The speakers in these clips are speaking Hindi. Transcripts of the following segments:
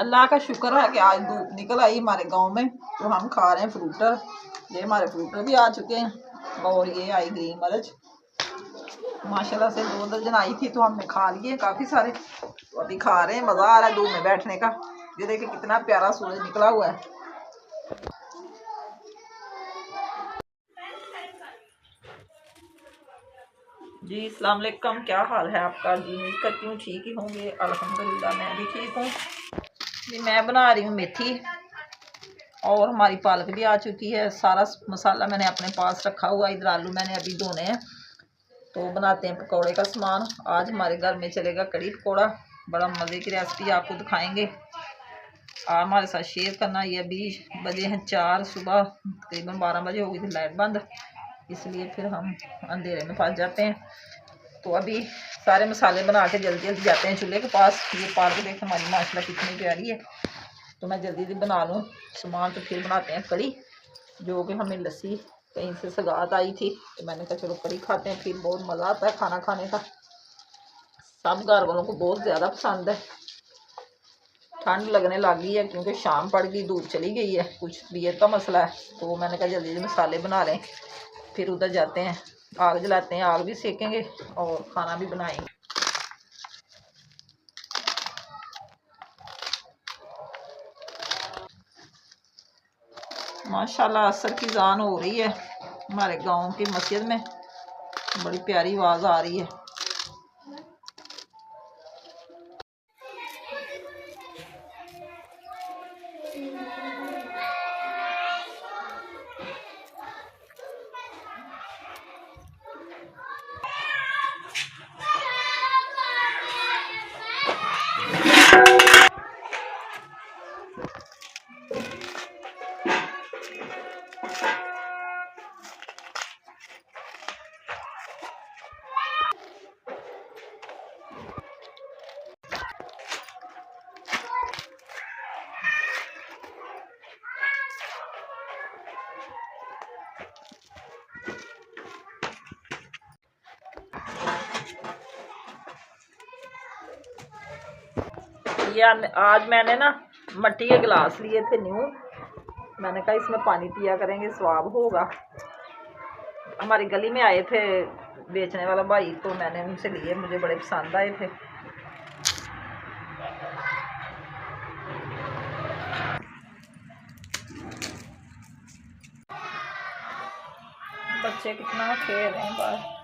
अल्लाह का शुक्र है कि आज धूप निकल आई हमारे गांव में, तो हम खा रहे हैं फ्रूटर। ये हमारे फ्रूटर भी आ चुके हैं और ये आई ग्रीन मिर्च। माशाल्लाह से 2 दर्जन आई थी तो हमने खा लिए काफ़ी सारे, तो अभी खा रहे हैं। मज़ा आ रहा है धूप में बैठने का। ये देखिए कितना प्यारा सूरज निकला हुआ है। जी अस्सलाम वालेकुम, क्या हाल है आपका? जी उम्मीद करती हूँ ठीक ही होंगे। अल्हम्दुलिल्लाह मैं भी ठीक हूँ। जी मैं बना रही हूँ मेथी और हमारी पालक भी आ चुकी है। सारा मसाला मैंने अपने पास रखा हुआ। इधर आलू मैंने अभी धोने हैं, तो बनाते हैं पकौड़े का सामान। आज हमारे घर में चलेगा कड़ी पकौड़ा, बड़ा मज़े की रेसिपी आपको दिखाएंगे। आप हमारे साथ शेयर करना। ये अभी बजे हैं 4 सुबह, तकरीबन 12 बजे हो गई थी लाइट बंद, इसलिए फिर हम अंधेरे में फंस जाते हैं। तो अभी सारे मसाले बना के जल्दी जल्दी जाते हैं चूल्हे के पास। ये पालक देख हमारी माशाल्लाह कितनी प्यारी है, तो मैं जल्दी जल्दी बना लूँ सामान, तो फिर बनाते हैं कड़ी। जो कि हमें लस्सी कहीं से सगात आई थी, तो मैंने कहा चलो कड़ी खाते हैं, फिर बहुत मज़ा आता है खाना खाने का। सब घर वालों को बहुत ज़्यादा पसंद है। ठंड लगने लग गई है क्योंकि शाम पड़ गई, धूप चली गई है, कुछ तबीयत का मसला है, तो मैंने कहा जल्दी जल्दी मसाले बना लें, फिर उधर जाते हैं, आग जलाते हैं, आग भी सेकेंगे और खाना भी बनाएंगे। माशाल्लाह असर की जान हो रही है हमारे गांव की मस्जिद में, बड़ी प्यारी आवाज़ आ रही है। ये आज मैंने ना मिट्टी के गिलास लिए थे न्यू, मैंने कहा इसमें पानी पिया करेंगे, स्वाब होगा। हमारी गली में आए थे बेचने वाला भाई, तो मैंने उनसे लिए, मुझे बड़े पसंद आए थे। बच्चे कितना खेल रहे हैं बाहर।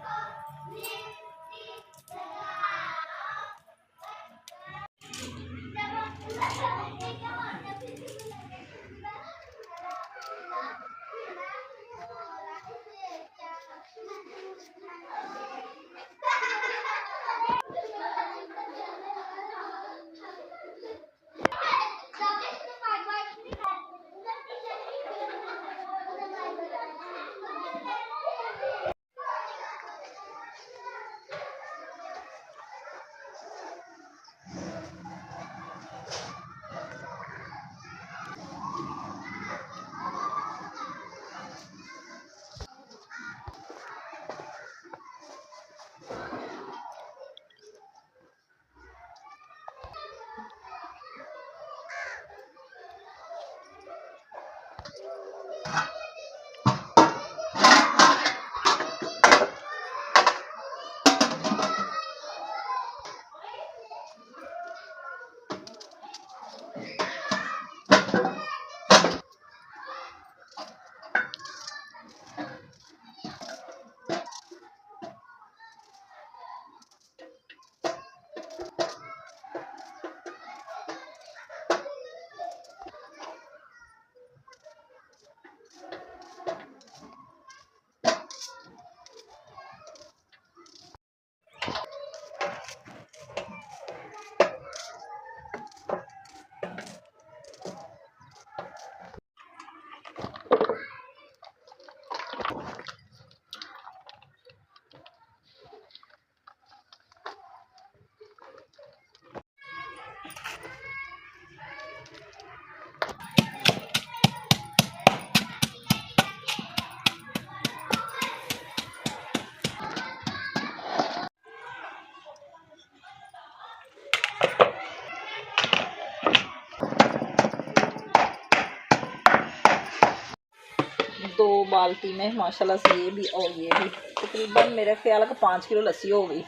2 बाल्टी में माशाल्लाह से ये भी और ये भी तकरीबन मेरे ख्याल का 5 किलो लस्सी हो गई।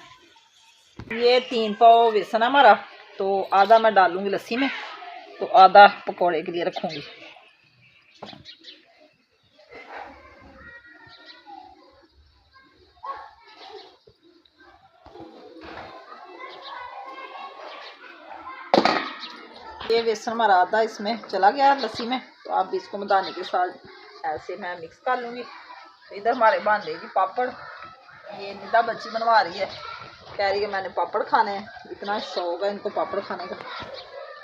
ये 3 पाव बेसन है हमारा, तो आधा मैं डालूंगी लस्सी में, तो आधा पकौड़े के लिए रखूंगी। ये बेसन हमारा आधा इसमें चला गया लस्सी में, तो आप इसको मदानी के साथ ऐसे मैं मिक्स कर लूँगी। इधर हमारे बन रहेगी पापड़। ये निदा बच्ची बनवा रही है, कह रही है मैंने पापड़ खाने हैं, इतना शौक है इनको पापड़ खाने का।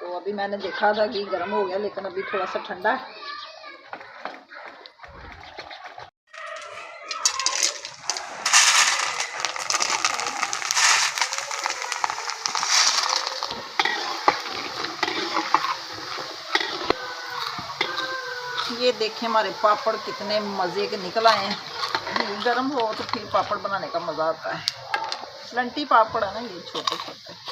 तो अभी मैंने देखा था कि गर्म हो गया, लेकिन अभी थोड़ा सा ठंडा है। ये देखें हमारे पापड़ कितने मज़े के निकल आए हैं। गर्म हो तो फिर पापड़ बनाने का मज़ा आता है। लंटी पापड़ है ना ये, छोटे छोटे।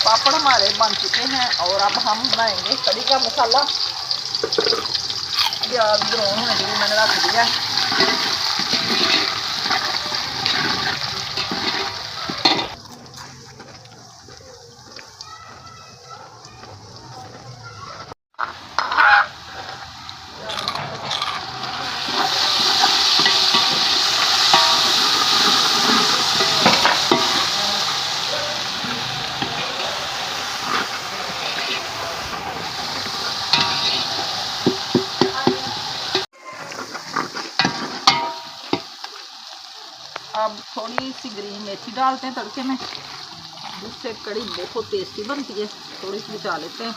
पापड़ हमारे बन चुके हैं और अब हम बनाएंगे कड़ी का मसाला। प्याज ब्राउन होने के लिए मैंने रख दिया। अब थोड़ी सी ग्रीन मेथी डालते हैं तड़के में, जिससे कड़ी बहुत टेस्टी बनती है। थोड़ी सी बचा लेते हैं।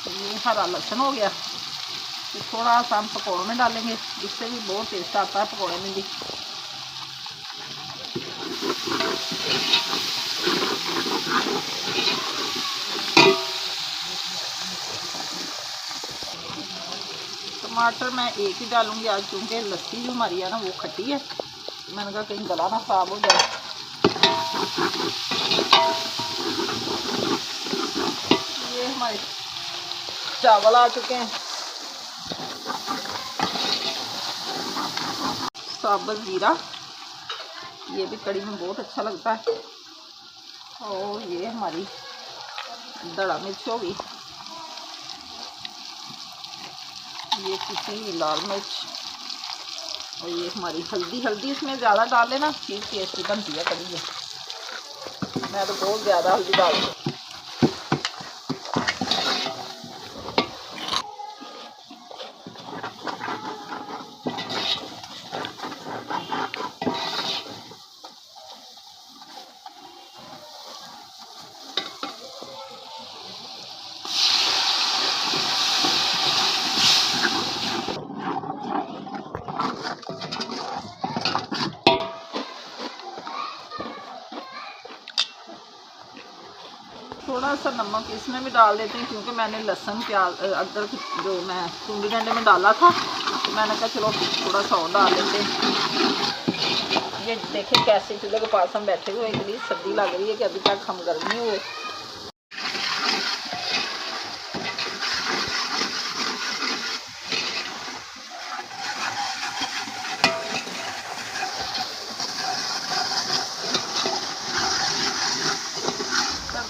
ये हरा लहसुन हो गया, तो थोड़ा सा हम पकौड़ों में डालेंगे, इससे भी बहुत टेस्ट आता है पकौड़े में भी। टमाटर मैं एक ही डालूंगी आज, क्योंकि लस्सी जो हमारी है ना वो खट्टी है। मैंने कहा कहीं गला ना खराब हो जाए। ये हमारे चावल आ चुके हैं। साबुत जीरा, ये भी कड़ी में बहुत अच्छा लगता है। और ये हमारी दड़ा मिर्च होगी, ये किसी लाल मिर्च, और ये हमारी हल्दी। हल्दी इसमें ज़्यादा डाल लेना, फिर टेस्टी बनती है कड़ी में। मैं तो बहुत ज़्यादा हल्दी डाल दूँ। थोड़ा सा नमक इसमें भी डाल देते हैं, क्योंकि मैंने लहसुन प्याज अदरक जो मैं सूंडी डंडे में डाला था, तो मैंने कहा चलो थोड़ा सा और डाल देते हैं। ये देखें कैसे चूल्हे के पास हम बैठे हुए, इतनी सर्दी लग रही है कि अभी तक हम गर्म नहीं हुए।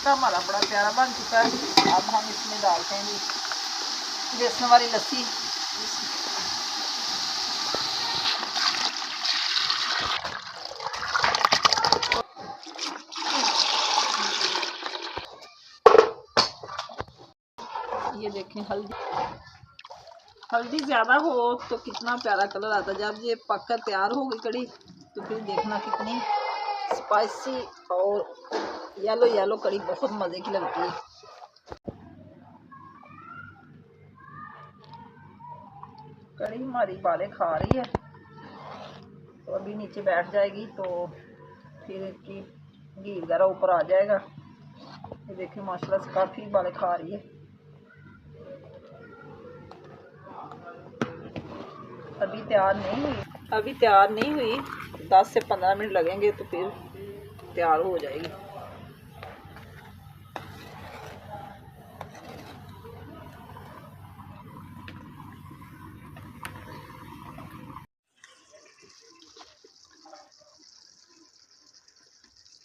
हमारा बड़ा प्यारा बन चुका है। अब हम इसमें डालते हैं बेसन वाली लस्सी। ये देखें हल्दी, हल्दी ज़्यादा हो तो कितना प्यारा कलर आता है। जब ये पककर तैयार हो गई कड़ी तो फिर देखना कितनी स्पाइसी और येलो येलो कड़ी बहुत मज़े की लगती है। कड़ी हमारी बाले खा रही है तो अभी नीचे बैठ जाएगी तो फिर इसकी घी वगैरह ऊपर आ जाएगा। ये देखिए माशाल्लाह से काफ़ी बाले खा रही है। अभी तैयार नहीं हुई 10 से 15 मिनट लगेंगे तो फिर तैयार हो जाएगी।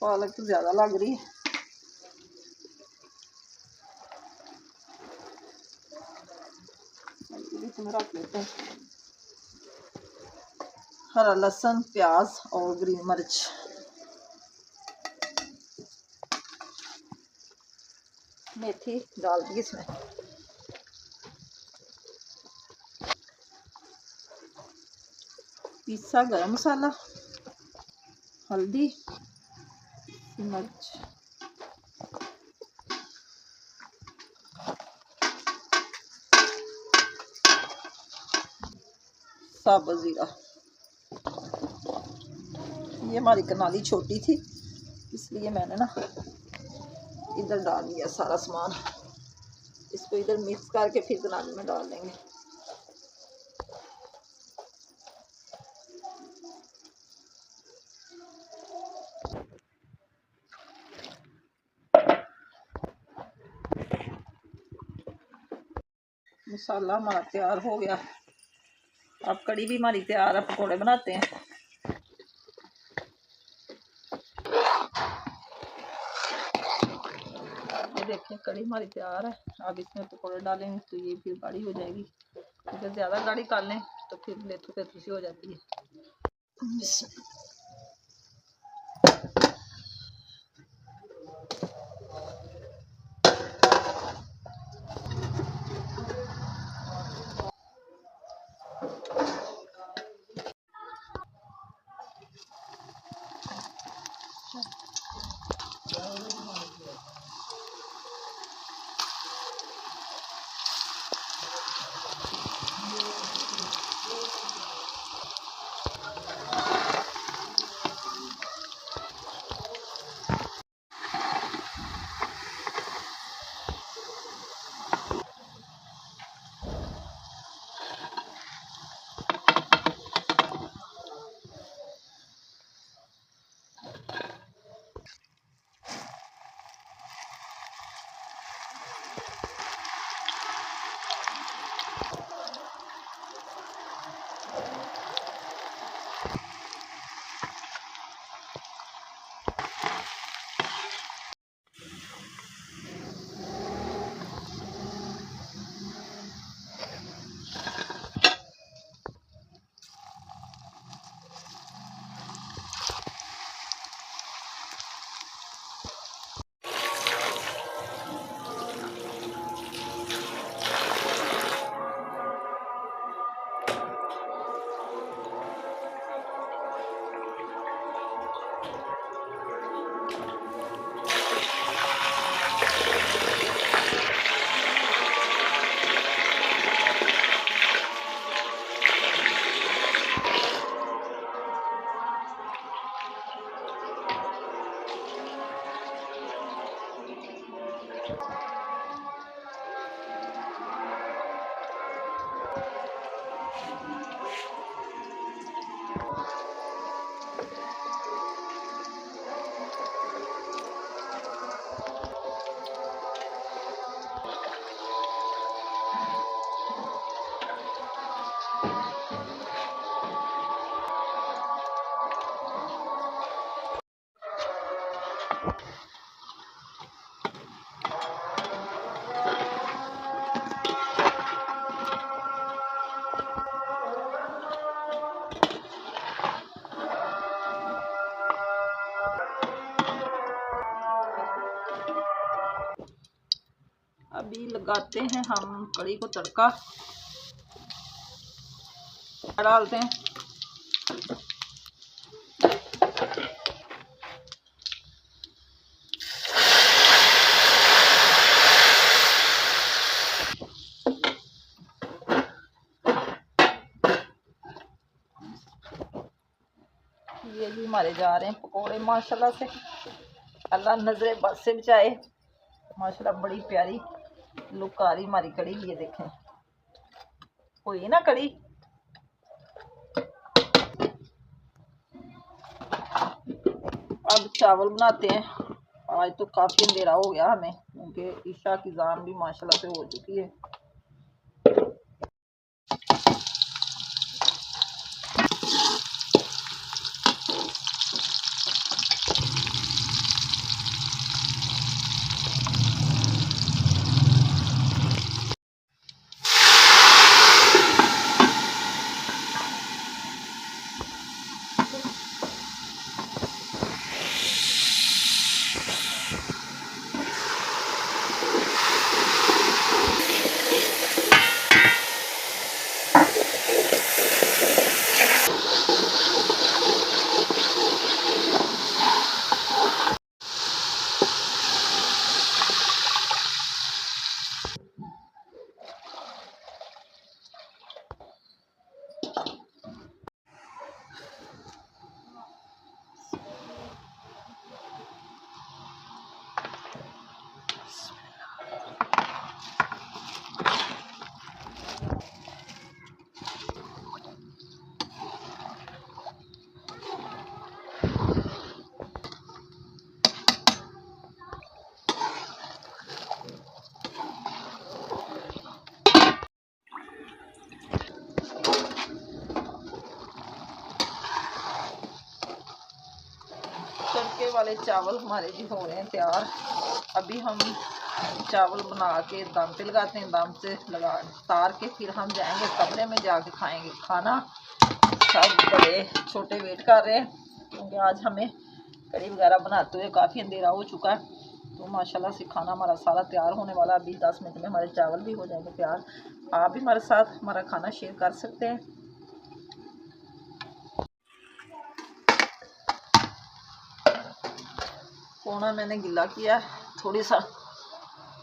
पालक तो ज़्यादा लग रही है। इसमें रख लेते हैं हरा लहसुन, प्याज और ग्रीन मिर्च। मेथी डाल दी इसमें। पिसा गरम मसाला, हल्दी, मिर्च, साबुत ज़ीरा। ये हमारी कनाली छोटी थी इसलिए मैंने ना इधर डाल दिया सारा सामान। इसको इधर मिक्स करके फिर कनाली में डाल देंगे। मसाला हमारा तैयार हो गया। अब कड़ी भी हमारी तैयार है। पकौड़े बनाते हैं। ये देखें कड़ी हमारी तैयार है। अब इसमें पकौड़े डालेंगे तो ये फिर गाढ़ी हो जाएगी। अगर ज़्यादा गाढ़ी कर लें तो फिर लेथू पेथू सी हो जाती है। अभी लगाते हैं हम कड़ी को तड़का। डालते हैं। ये जी हमारे जा रहे हैं पकोड़े माशाल्लाह से। अल्लाह नजरे बद से बचाए। माशाल्लाह बड़ी प्यारी लुक आ रही हमारी कड़ी की। ये देखें हुई ना कड़ी। अब चावल बनाते हैं। आज तो काफ़ी अंधेरा हो गया हमें, क्योंकि ईशा की जान भी माशाल्लाह से हो चुकी है। तड़के वाले चावल हमारे जी हो रहे हैं तैयार। अभी हम चावल बना के दम पे लगाते हैं। दम से लगा तार के फिर हम जाएंगे कमरे में, जाके खाएंगे खाना। सब बड़े छोटे वेट कर रहे हैं, क्योंकि आज हमें कड़ी वगैरह बनाते हुए काफ़ी अंधेरा हो चुका है। तो माशाल्लाह से खाना हमारा सारा तैयार होने वाला। अभी 10 मिनट में हमारे चावल भी हो जाएंगे तैयार। आप भी हमारे साथ हमारा खाना शेयर कर सकते हैं। कोना मैंने गिला किया, थोड़ी सा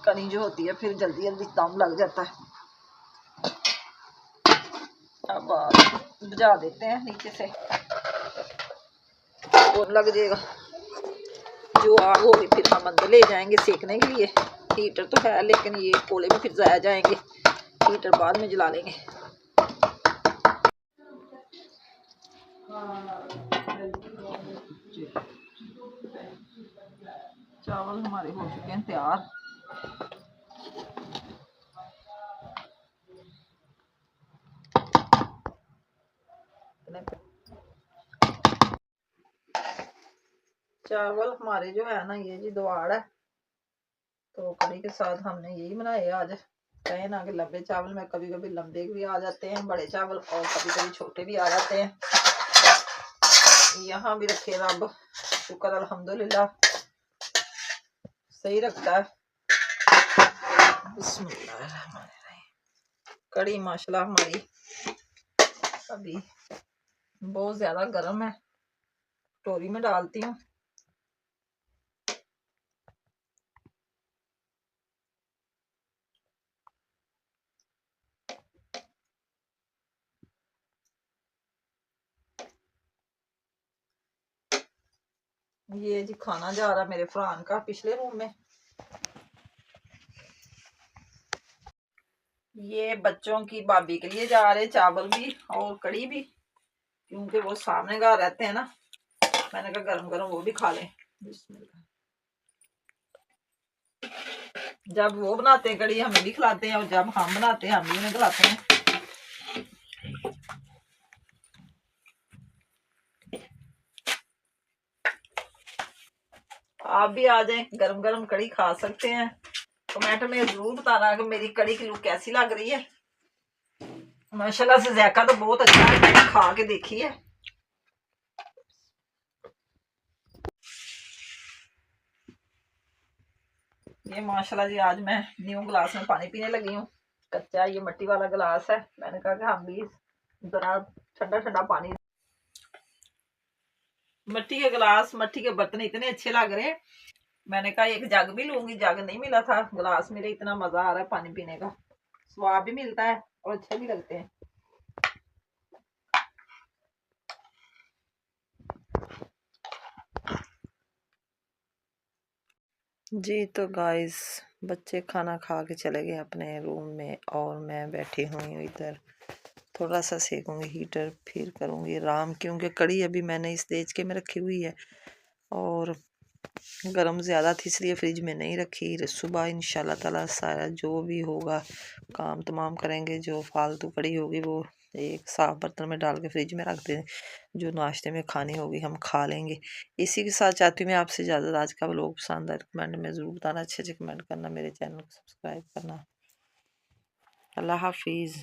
कनी जो होती है फिर जल्दी जल्दी दम लग जाता है। अब बुझा देते हैं नीचे से, और लग जाएगा। जो आग होगी फिर हम अंदर ले जाएंगे सेकने के लिए। हीटर तो है लेकिन ये कोले में फिर जाया जाएंगे, हीटर बाद में जला लेंगे। चावल हमारे हो चुके हैं तैयार। चावल हमारे जो है ना ये जी दवाड़ है, तो कड़ी के साथ हमने यही बनाए आज। कहे ना कि लंबे चावल में कभी कभी लंबे भी आ जाते हैं बड़े चावल, और कभी कभी छोटे भी आ जाते हैं। यहाँ भी रखे रब शुक्र अल्हम्दुलिल्लाह सही रखता है। कड़ी माशाल्लाह हमारी अभी बहुत ज्यादा गर्म है, कटोरी में डालती हूँ। ये जी खाना जा रहा मेरे फरहान का पिछले रूम में। ये बच्चों की भाभी के लिए जा रहे चावल भी और कड़ी भी, क्योंकि वो सामने घर रहते हैं ना। मैंने कहा गरम गरम वो भी खा लें। जब वो बनाते हैं कड़ी हमें भी खिलाते हैं, और जब हम बनाते हैं हम भी उन्हें खिलाते हैं। आप भी आ जाएं, गरम गरम कड़ी खा सकते हैं। कमेंट में जरूर बताना कि मेरी कड़ी की लुक कैसी लग रही है। माशाल्लाह से जायका तो बहुत अच्छा है, मैंने खा के देखी है। ये माशाल्लाह जी आज मैं न्यू गिलास में पानी पीने लगी हूँ। कच्चा ये मिट्टी वाला गिलास है, मैंने कहा कि हम भी जरा ठंडा ठंडा पानी, मिट्टी के गिलास, मिट्टी के बर्तन इतने अच्छे लग रहे हैं। मैंने कहा एक जग भी लूंगी, जग नहीं मिला था, गिलास मेरे इतना मजा आ रहा है पानी पीने का, स्वाद भी मिलता है और अच्छे भी लगते हैं। जी तो गाइस, बच्चे खाना खा के चले गए अपने रूम में और मैं बैठी हुई इधर, थोड़ा सा सेकूंगी हीटर, फिर करूंगी आराम, क्योंकि कड़ी अभी मैंने इस देच के में रखी हुई है और गरम ज़्यादा थी इसलिए फ्रिज में नहीं रखी। सुबह इंशाल्लाह ताला सारा जो भी होगा काम तमाम करेंगे, जो फालतू कड़ी होगी वो एक साफ बर्तन में डाल के फ्रिज में रख दें, जो नाश्ते में खानी होगी हम खा लेंगे। इसी के साथ चाहती हूँ मैं आपसे ज़्यादा, आज का व्लॉग पसंद आए कमेंट में ज़रूर बताना, अच्छे अच्छे कमेंट करना, मेरे चैनल को सब्सक्राइब करना। अल्लाह हाफिज़।